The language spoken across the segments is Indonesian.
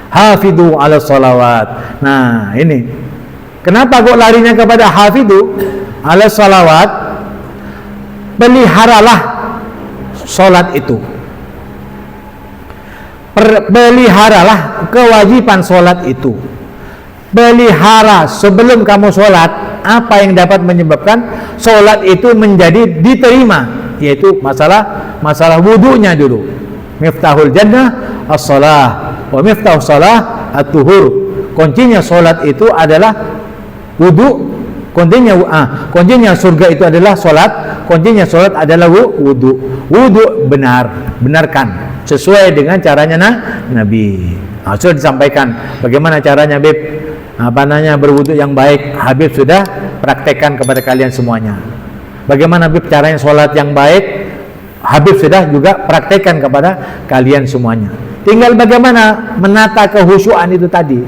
Hafidhu ala salawat. Nah, ini. Kenapa kok larinya kepada hafidhu ala salawat? Peliharalah salat itu. Peliharalah kewajiban salat itu. Pelihara sebelum kamu salat apa yang dapat menyebabkan salat itu menjadi diterima, yaitu masalah wudunya dulu. Miftahul jannah as-salah wa miftahus salah at-tuhur. Kuncinya salat itu adalah wudu. Kuncinya surga itu adalah salat. Kuncinya salat adalah wudu. Wudu benarkan sesuai dengan caranya Nabi. Sudah disampaikan bagaimana caranya berwudu yang baik. Habib sudah praktekkan kepada kalian semuanya. Bagaimana Habib caranya salat yang baik, Habib sudah juga praktekkan kepada kalian semuanya. Tinggal bagaimana menata kehusyuan itu tadi.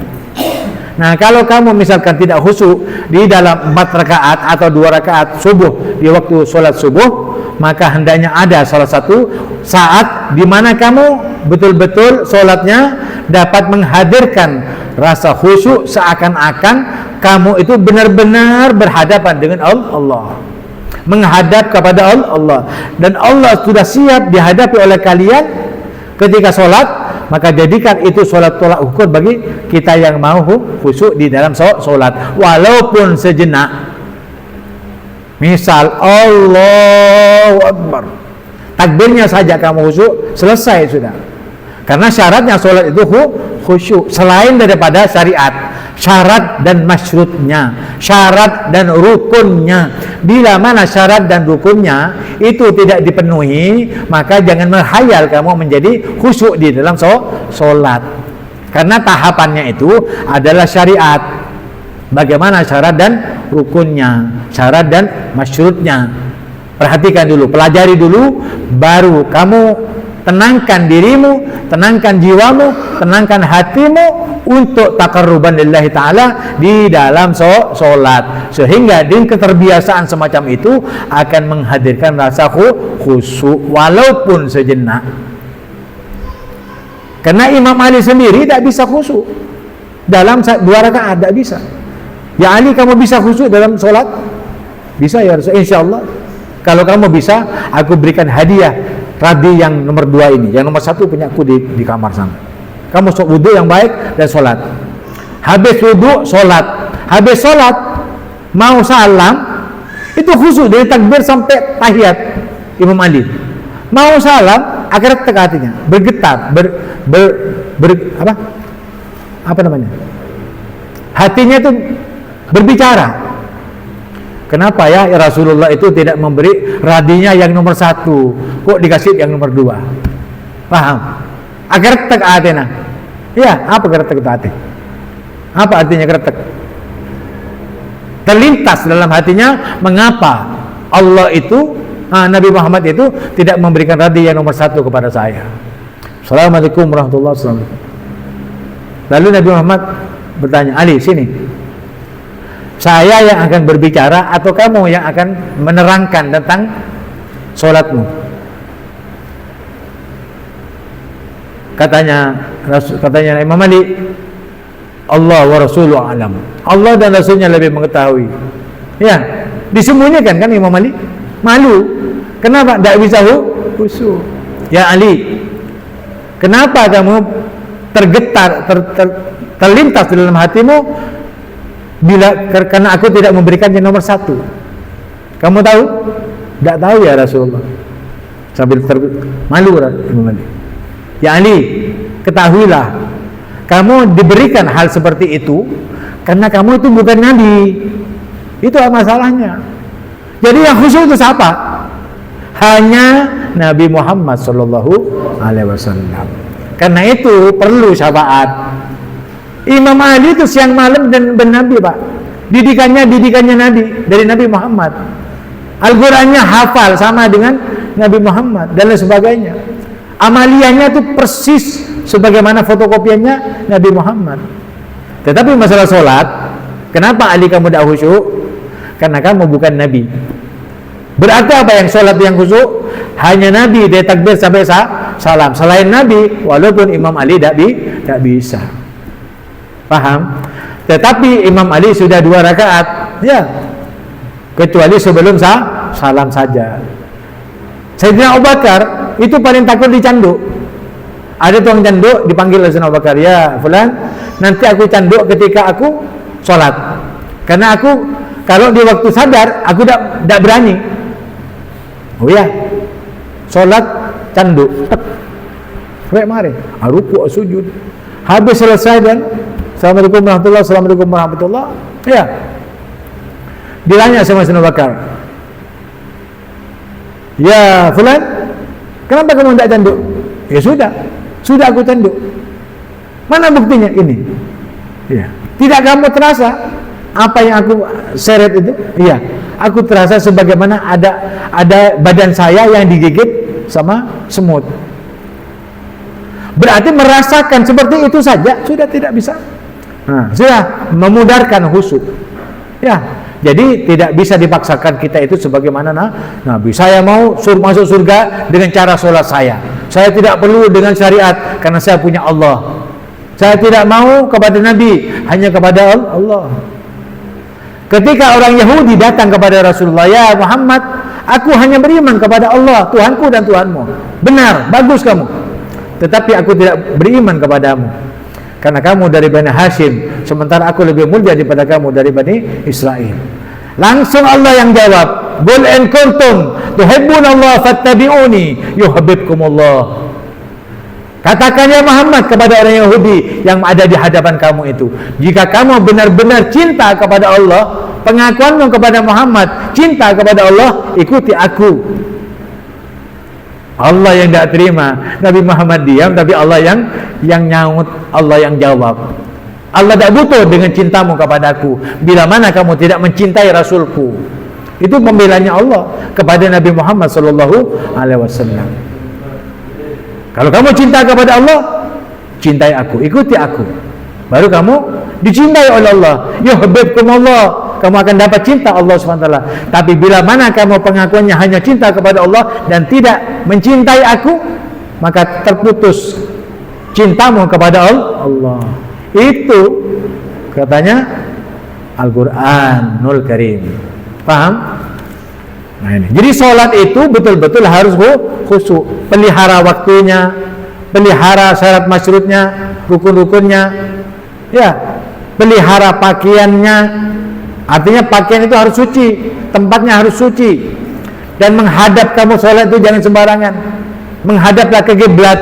Nah, kalau kamu misalkan tidak khusyuk di dalam 4 rakaat atau 2 rakaat subuh di waktu sholat subuh, maka hendaknya ada salah satu saat di mana kamu betul-betul sholatnya dapat menghadirkan rasa khusyuk, seakan-akan kamu itu benar-benar berhadapan dengan Allah, menghadap kepada Allah, dan Allah sudah siap dihadapi oleh kalian ketika sholat. Maka jadikan itu sholat tolak ukur bagi kita yang mau khusyuk di dalam sholat, walaupun sejenak. Misal Allahu Akbar, takbirnya saja kamu khusyuk, selesai sudah. Karena syaratnya sholat itu khusyuk, selain daripada syariat, syarat dan masyrutnya, syarat dan rukunnya. Bila mana syarat dan rukunnya itu tidak dipenuhi, maka jangan menghayal kamu menjadi khusyuk di dalam sholat. Karena tahapannya itu adalah syariat. Bagaimana syarat dan rukunnya, syarat dan masyrutnya. Perhatikan dulu, pelajari dulu, baru kamu tenangkan dirimu, tenangkan jiwamu, tenangkan hatimu untuk taqarruban lillahi ta'ala di dalam sholat, sehingga dengan keterbiasaan semacam itu akan menghadirkan rasa khusyuk walaupun sejenak. Karena Imam Ali sendiri tidak bisa khusyuk dalam 2 rakaat, tidak bisa. Ya Ali, kamu bisa khusyuk dalam sholat? Bisa ya Rasul, insyaallah. Kalau kamu bisa, aku berikan hadiah radi yang nomor 2 ini. Yang nomor 1 punya aku di kamar sana. Kamu wudu yang baik dan sholat. Habis wudu, sholat. Habis sholat, mau salam, itu khusyuk dari takbir sampai tahiyat Imam Ali. Mau salam, akhirnya tekan hatinya, bergetar, apa namanya? Hatinya itu berbicara. Kenapa ya Rasulullah itu tidak memberi radinya yang nomor 1, kok dikasih yang nomor 2? Paham? Agar tek atena. Ya, apa geretek hati? Apa artinya geretek? Terlintas dalam hatinya mengapa Allah itu, Nabi Muhammad itu tidak memberikan radi yang nomor 1 kepada saya. Assalamualaikum warahmatullahi wabarakatuh. Lalu Nabi Muhammad bertanya, Ali sini. Saya yang akan berbicara atau kamu yang akan menerangkan tentang sholatmu? Katanya Imam Ali, Allah wa Rasuluhu a'lam. Allah dan Rasulnya lebih mengetahui. Ya, disembunyikan kan Imam Ali? Malu. Kenapa? Tidak bisa khusyuk. Ya Ali, kenapa kamu tergetar, terlintas di dalam hatimu karena aku tidak memberikan yang nomor 1? Kamu tahu? Tidak tahu ya Rasulullah. Sambil malu Imam Ali. Ya Ali, ketahuilah, kamu diberikan hal seperti itu karena kamu itu bukan Nabi. Itu masalahnya. Jadi yang khusyuk itu siapa? Hanya Nabi Muhammad Sallallahu Alaihi Wasallam. Karena itu perlu syafaat. Imam Ali itu siang malam dan bernabi, Pak. Didikannya Nabi, dari Nabi Muhammad. Al-Qur'annya hafal sama dengan Nabi Muhammad dan lain sebagainya. Amaliyahnya itu persis sebagaimana fotokopiannya Nabi Muhammad. Tetapi masalah sholat, kenapa Ali kamu tidak khusyuk? Karena kamu bukan Nabi. Berarti apa yang sholat yang khusyuk? Hanya Nabi dari takbir sampai salam. Selain Nabi, walaupun Imam Ali tidak bisa. Paham? Tetapi Imam Ali sudah 2 rakaat, ya, kecuali sebelum salam saja. Sayyidina Abu Bakar itu paling takut dicanduk. Ada tukang canduk, dipanggil oleh Sayyidina Abu Bakar, ya fulan, nanti aku canduk ketika aku sholat, karena aku kalau di waktu sadar aku tidak berani. Oh ya, sholat canduk, kayak mari, ruku sujud, habis selesai dan Assalamualaikum warahmatullahi, Assalamualaikum warahmatullahi, ya, ditanya sama Sayyidina Abu Bakar, ya fulan, kenapa kamu tidak canduk? Ya sudah aku canduk. Mana buktinya? Ini. Ya. Tidak kamu terasa apa yang aku seret itu? Iya, aku terasa sebagaimana ada badan saya yang digigit sama semut. Berarti merasakan seperti itu saja sudah tidak bisa. Nah, sudah memudarkan khusyuk. Ya, jadi tidak bisa dipaksakan kita itu sebagaimana Nabi. Saya mau masuk surga dengan cara sholat saya. Saya tidak perlu dengan syariat karena saya punya Allah. Saya tidak mau kepada Nabi, hanya kepada Allah. Ketika orang Yahudi datang kepada Rasulullah, ya Muhammad, aku hanya beriman kepada Allah, Tuhanku dan Tuhanmu. Benar, bagus kamu. Tetapi aku tidak beriman kepadamu, karena kamu dari Bani Hashim, sementara aku lebih mulia daripada kamu dari Bani Israel. Langsung Allah yang jawab, "Qul in kuntum tuhibbunallah fattabi'uni yuhibbukumullah." Katakan ya Muhammad kepada orang Yahudi yang ada di hadapan kamu itu, jika kamu benar-benar cinta kepada Allah, pengakuanmu kepada Muhammad cinta kepada Allah, ikuti aku. Allah yang tidak terima, Nabi Muhammad diam, tapi Allah yang nyaut, Allah yang jawab. Allah tidak butuh dengan cintamu kepadaku bila mana kamu tidak mencintai Rasulku. Itu pembelanya Allah kepada Nabi Muhammad SAW. Kalau kamu cinta kepada Allah, cintai aku, ikuti aku, baru kamu dicintai oleh Allah. Yuhibbukumullah, kamu akan dapat cinta Allah SWT. Tapi bila mana kamu pengakuannya hanya cinta kepada Allah dan tidak mencintai aku, maka terputus cintamu kepada Allah. Itu katanya Al-Quranul Karim. Paham? Nah ini. Jadi sholat itu betul-betul harus khusyuk, pelihara waktunya, pelihara syarat masyrutnya, rukun-rukunnya, ya, pelihara pakaiannya. Artinya pakaian itu harus suci, tempatnya harus suci, dan menghadap kamu sholat itu jangan sembarangan. Menghadaplah ke kiblat,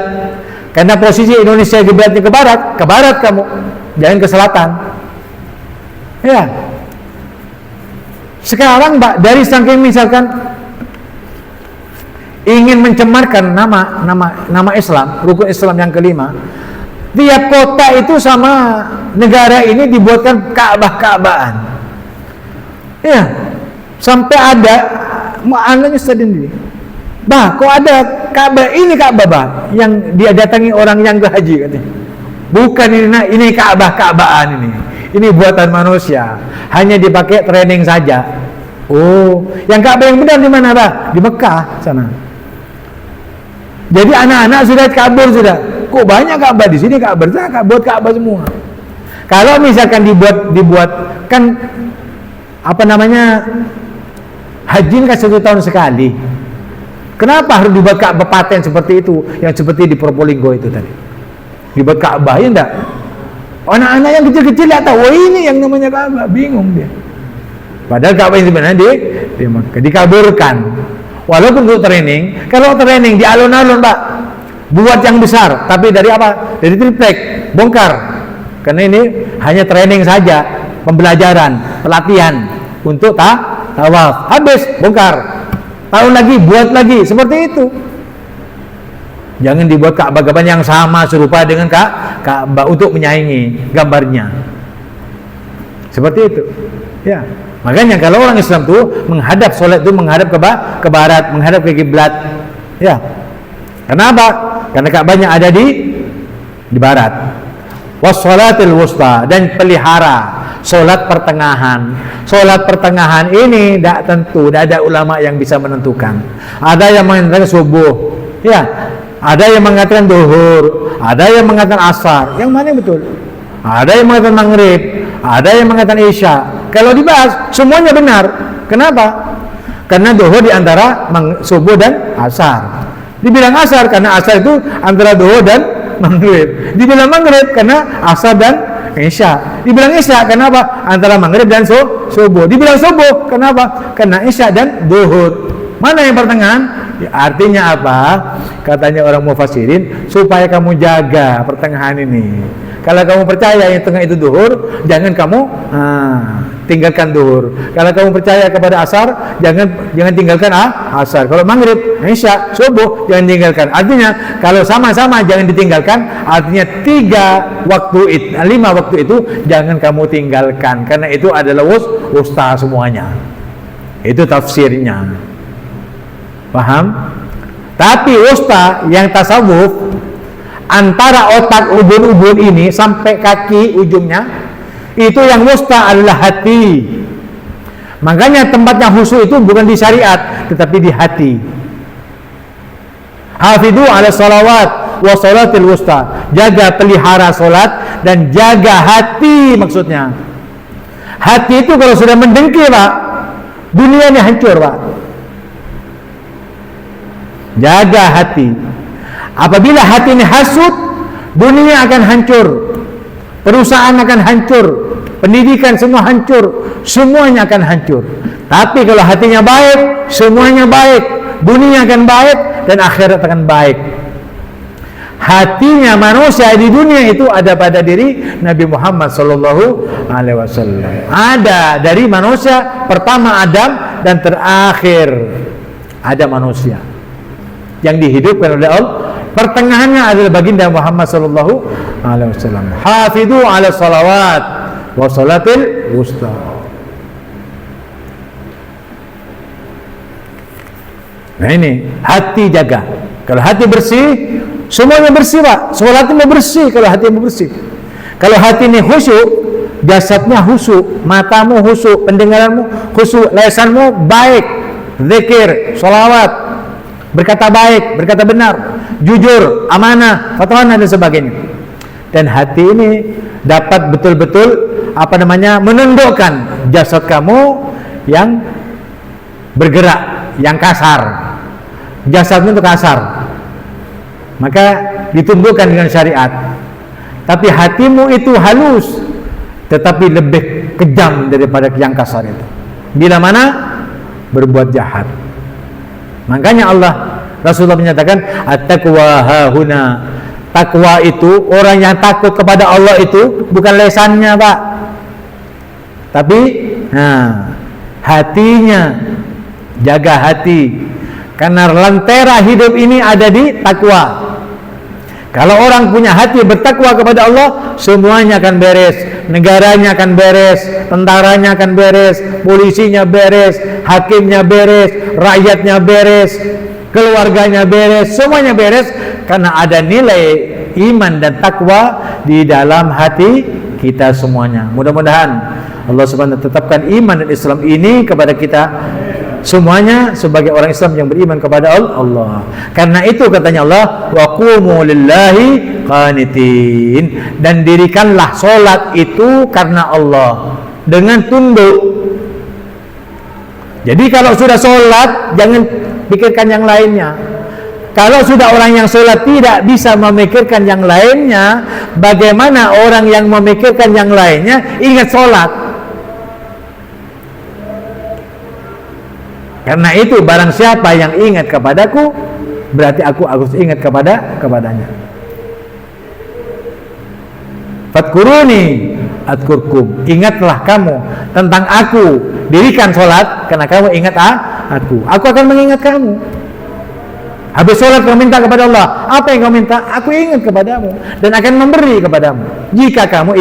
karena posisi Indonesia kiblatnya ke barat kamu, jangan ke selatan. Ya. Sekarang Mbak, dari saking misalkan ingin mencemarkan nama Islam, rukun Islam yang kelima, tiap kota itu sama negara ini dibuatkan Ka'bah-Ka'bahan. Ya, sampai ada anaknya sendiri. Bah, kok ada Ka'bah ini Ka'bah yang dia datangi orang yang haji katanya. Bukan ini Ka'bah-Ka'bahan ini. Ini buatan manusia, hanya dipakai training saja. Oh, yang Ka'bah yang benar di mana, Pak? Di Mekah sana. Jadi anak-anak sudah kabur sudah. Kok banyak Ka'bah di sini? Ka'bah buat Ka'bah semua. Kalau misalkan dibuat kan apa namanya, haji kan 1 tahun sekali. Kenapa harus dibuat Ka'bah paten seperti itu, yang seperti di Probolinggo itu tadi? Dibuat Ka'bah ya enggak? Anak-anak yang kecil-kecil lihat tahu, oh ini yang namanya Ka'bah, bingung dia. Padahal Ka'bah yang sebenarnya dikaburkan. Walaupun untuk training, kalau training di alun-alun Pak, buat yang besar, tapi dari apa? Dari triplek, bongkar. Karena ini hanya training saja, pembelajaran, pelatihan untuk tawaf. Habis, bongkar. Tahun lagi, buat lagi, seperti itu. Jangan dibuat Ka'bah yang sama serupa dengan Ka'bah untuk menyaingi gambarnya. Seperti itu. Ya. Makanya kalau orang Islam tuh menghadap sholat itu menghadap ke barat, menghadap ke kiblat. Ya. Kenapa? Karena Ka'bahnya ada di barat. Wassalatil wusta, dan pelihara sholat pertengahan. Sholat pertengahan ini tidak tentu, tidak ada ulama yang bisa menentukan. Ada yang mengatakan subuh, ya. Ada yang mengatakan duhur, ada yang mengatakan asar. Yang mana yang betul? ada yang mengatakan maghrib, ada yang mengatakan isya. Kalau dibahas semuanya benar. Kenapa? Karena duhur di antara subuh dan asar. Dibilang asar karena asar itu antara duhur dan maghrib. Dibilang maghrib karena asar dan isya. Dibilang isya kenapa? Antara maghrib dan subuh. Dibilang subuh kenapa? Karena isya dan duhur. Mana yang pertengahan? Ya, artinya apa? Katanya orang mufassirin, supaya kamu jaga pertengahan ini. Kalau kamu percaya yang tengah itu duhur, jangan kamu tinggalkan duhur. Kalau kamu percaya kepada asar, jangan tinggalkan asar. Kalau maghrib, isya, subuh, jangan tinggalkan. Artinya kalau sama-sama jangan ditinggalkan. Artinya 5 waktu itu jangan kamu tinggalkan, karena itu adalah wusta semuanya. Itu tafsirnya. Paham? Tapi wusta yang tasawuf, antara otak ubun-ubun ini sampai kaki ujungnya, itu yang wusta adalah hati. Makanya tempatnya khusyuk itu bukan di syariat, tetapi di hati. Hafidhu ala salawat wa salatil wusta. Jaga, pelihara salat dan jaga hati, maksudnya. Hati itu kalau sudah mendengki, Pak, dunia ini hancur, Pak. Jaga hati. Apabila hati ini hasud, dunia akan hancur, perusahaan akan hancur, pendidikan semua hancur, semuanya akan hancur. Tapi kalau hatinya baik, semuanya baik, dunia akan baik dan akhirat akan baik. Hatinya manusia di dunia itu ada pada diri Nabi Muhammad SAW. Ada dari manusia pertama Adam dan terakhir ada manusia yang dihidupkan oleh Allah. Pertengahannya adalah baginda Muhammad sallallahu alaihi wasallam. Hafidhu ala salawat wa salatil wusta. Nah ini hati jaga. Kalau hati bersih, semuanya bersih, Pak. Salatnya bersih kalau hati bersih. Kalau hati ini khusyuk, jasadnya khusyuk, matamu khusyuk, pendengaranmu khusyuk, lisanmu baik, zikir, salawat, berkata baik, berkata benar, jujur, amanah, fatwana dan sebagainya. Dan hati ini dapat betul-betul menundukkan jasad kamu yang bergerak, yang kasar. Jasadmu itu kasar, maka ditundukkan dengan syariat. Tapi hatimu itu halus, tetapi lebih kejam daripada yang kasar itu. Bila mana berbuat jahat. Makanya Rasulullah menyatakan at-taqwa hahuna. Takwa itu, orang yang takut kepada Allah itu bukan lesannya, Pak, tapi hatinya. Jaga hati, karena lentera hidup ini ada di takwa. Kalau orang punya hati bertakwa kepada Allah, semuanya akan beres. Negaranya akan beres, tentaranya akan beres, polisinya beres, hakimnya beres, rakyatnya beres, keluarganya beres, semuanya beres, karena ada nilai iman dan takwa di dalam hati kita semuanya. Mudah-mudahan Allah Subhanahu wa ta'ala tetapkan iman dan Islam ini kepada kita semuanya sebagai orang Islam yang beriman kepada Allah. Karena itu katanya Allah, wa qumu lillahi qanitin, dan dirikanlah solat itu karena Allah dengan tunduk. Jadi kalau sudah solat jangan pikirkan yang lainnya. Kalau sudah orang yang solat tidak bisa memikirkan yang lainnya, bagaimana orang yang memikirkan yang lainnya ingat solat? Karena itu barang siapa yang ingat kepadaku, berarti aku harus ingat kepadanya. Fadkuruni adkurkum, ingatlah kamu tentang aku, dirikan sholat karena kamu ingat aku akan mengingat kamu. Habis sholat kamu minta kepada Allah, apa yang kamu minta? Aku ingat kepadamu dan akan memberi kepadamu jika kamu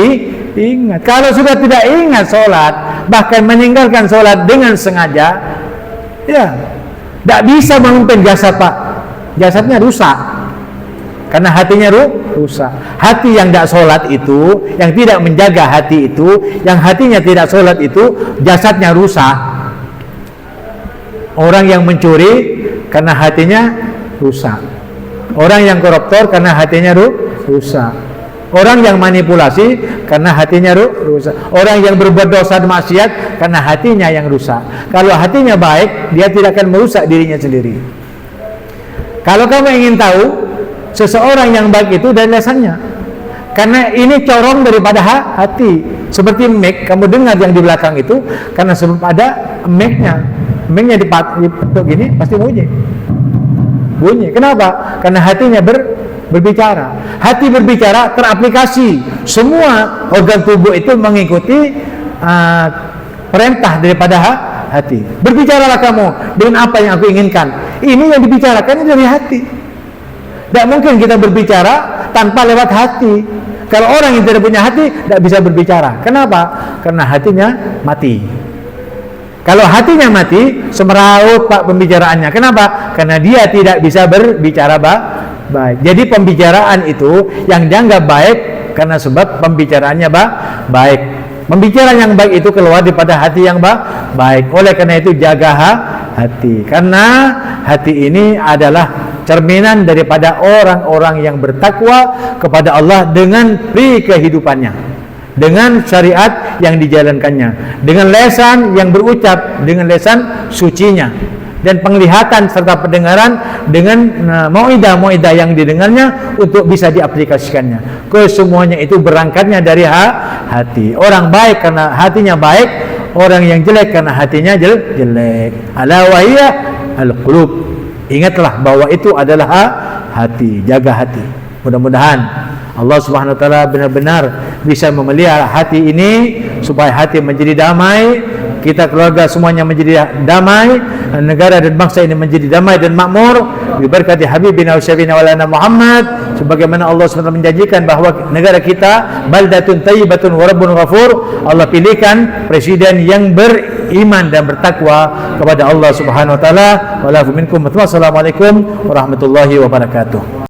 ingat. Kalau sudah tidak ingat sholat, bahkan meninggalkan sholat dengan sengaja, ya, tidak bisa memimpin jasad, Pak. Jasadnya rusak karena hatinya rusak. Hati yang tidak sholat itu, yang tidak menjaga hati itu, yang hatinya tidak sholat itu, jasadnya rusak. Orang yang mencuri karena hatinya rusak. Orang yang koruptor karena hatinya rusak. Orang yang manipulasi karena hatinya rusak. Orang yang berbuat dosa dan maksiat karena hatinya yang rusak. Kalau hatinya baik, dia tidak akan merusak dirinya sendiri. Kalau kamu ingin tahu seseorang yang baik itu dari lesannya, karena ini corong daripada hati. Seperti mic, kamu dengar yang di belakang itu karena sebab ada mic-nya. Mic-nya dipatok gini pasti bunyi. Kenapa? Karena hatinya berbicara. Hati berbicara teraplikasi. Semua organ tubuh itu mengikuti perintah daripada hati. Berbicaralah kamu dengan apa yang aku inginkan. Ini yang dibicarakan dari hati. Tidak mungkin kita berbicara tanpa lewat hati. Kalau orang yang tidak punya hati tidak bisa berbicara. Kenapa? Karena hatinya mati. Kalau hatinya mati, semeraut Pak pembicaraannya. Kenapa? Karena dia tidak bisa berbicara baik. Jadi pembicaraan itu yang dianggap baik karena sebab pembicaraannya baik. Pembicaraan yang baik itu keluar daripada hati yang baik. Oleh karena itu jaga hati. Karena hati ini adalah cerminan daripada orang-orang yang bertakwa kepada Allah dengan pri kehidupannya, dengan syariat yang dijalankannya, dengan lesan yang berucap, dengan lesan sucinya, dan penglihatan serta pendengaran dengan mau'idah yang didengarnya untuk bisa diaplikasikannya. Kesemuanya itu berangkatnya dari hati. Orang baik karena hatinya baik, orang yang jelek karena hatinya jelek. Ala wa hiya al-qulub. Ingatlah bahwa itu adalah hati. Jaga hati. Mudah-mudahan Allah Subhanahu wa taala benar-benar bisa memelihara hati ini supaya hati menjadi damai, kita keluarga semuanya menjadi damai, negara dan bangsa ini menjadi damai dan makmur. Diberkati Habibina wa Syabina wa lana Muhammad, sebagaimana Allah SWT menjanjikan bahwa negara kita baldatun thayyibatun wa rabbun ghafur. Allah pilihkan presiden yang beriman dan bertakwa kepada Allah Subhanahu wa taala. Wassalamualaikum warahmatullahi wabarakatuh.